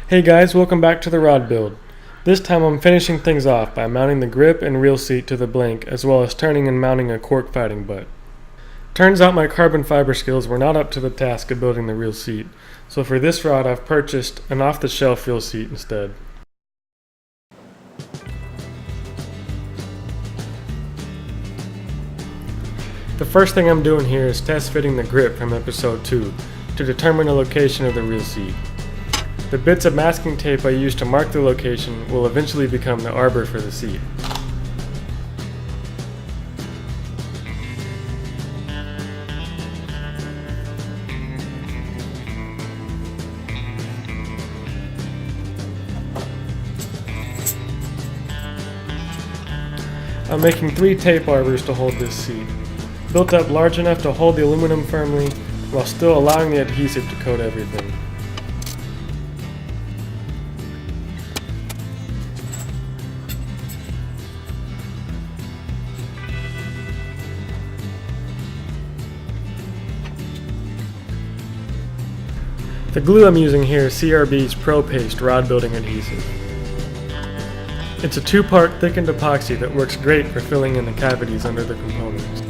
Hey guys, welcome back to the rod build. This time I'm finishing things off by mounting the grip and reel seat to the blank, as well as turning and mounting a cork fighting butt. Turns out my carbon fiber skills were not up to the task of building the reel seat, so for this rod I've purchased an off-the-shelf reel seat instead. The first thing I'm doing here is test fitting the grip from episode 2 to determine the location of the reel seat. The bits of masking tape I used to mark the location will eventually become the arbor for the seat. I'm making 3 tape arbors to hold this seat, built up large enough to hold the aluminum firmly while still allowing the adhesive to coat everything. The glue I'm using here is CRB's Pro Paste rod building adhesive. It's a 2-part thickened epoxy that works great for filling in the cavities under the components.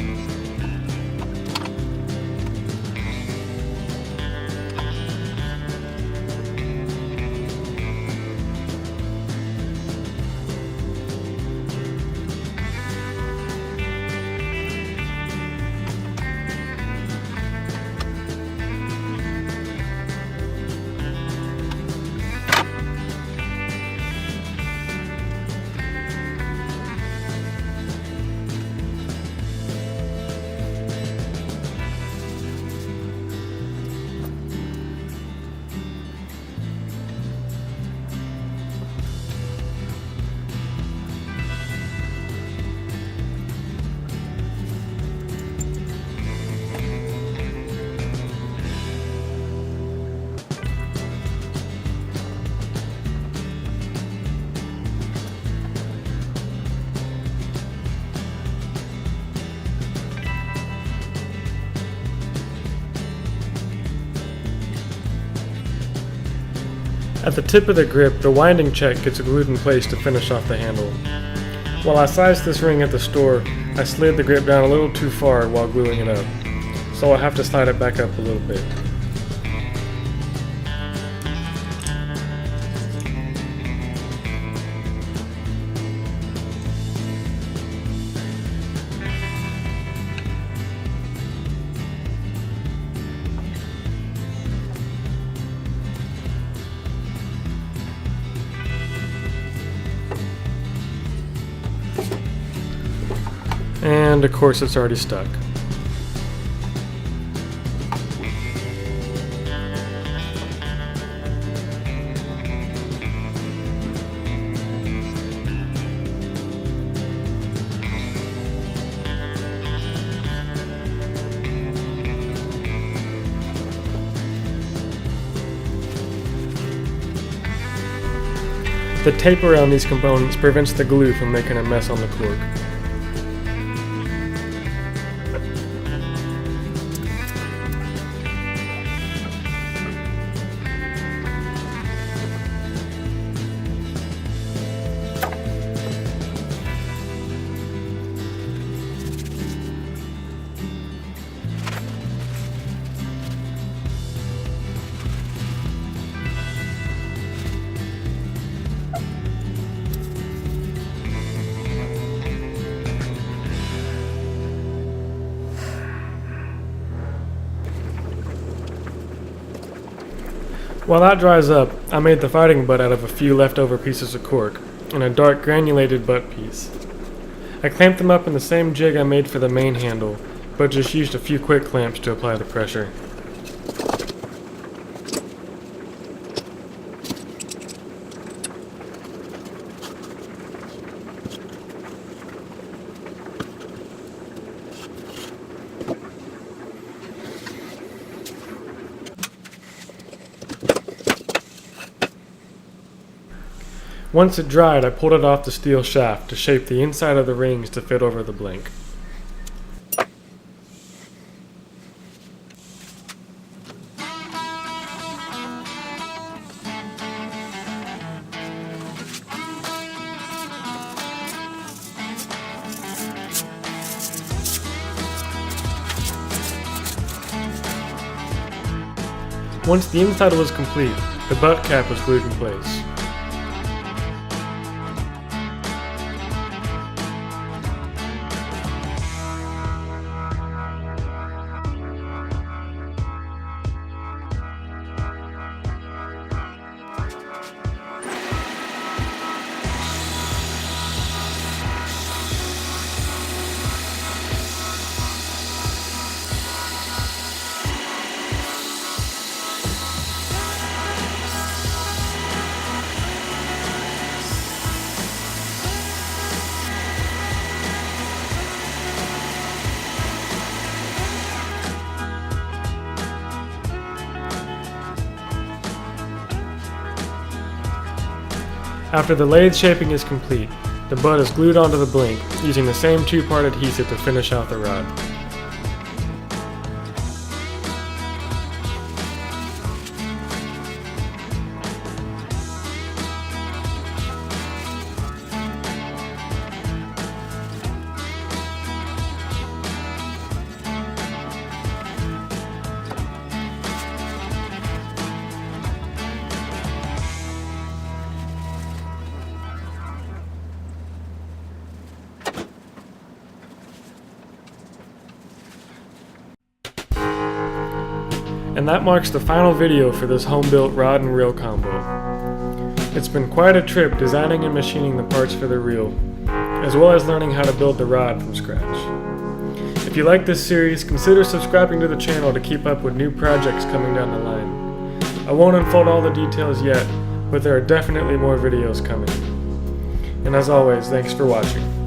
At the tip of the grip, the winding check gets glued in place to finish off the handle. While I sized this ring at the store, I slid the grip down a little too far while gluing it up, so I'll have to slide it back up a little bit. And of course it's already stuck. The tape around these components prevents the glue from making a mess on the cork. While that dries up, I made the fighting butt out of a few leftover pieces of cork and a dark granulated butt piece. I clamped them up in the same jig I made for the main handle, but just used a few quick clamps to apply the pressure. Once it dried, I pulled it off the steel shaft to shape the inside of the rings to fit over the blink. Once the inside was complete, the butt cap was glued in place. After the lathe shaping is complete, the butt is glued onto the blink using the same two-part adhesive to finish out the rod. And that marks the final video for this home-built rod and reel combo. It's been quite a trip designing and machining the parts for the reel, as well as learning how to build the rod from scratch. If you like this series, consider subscribing to the channel to keep up with new projects coming down the line. I won't unfold all the details yet, but there are definitely more videos coming. And as always, thanks for watching.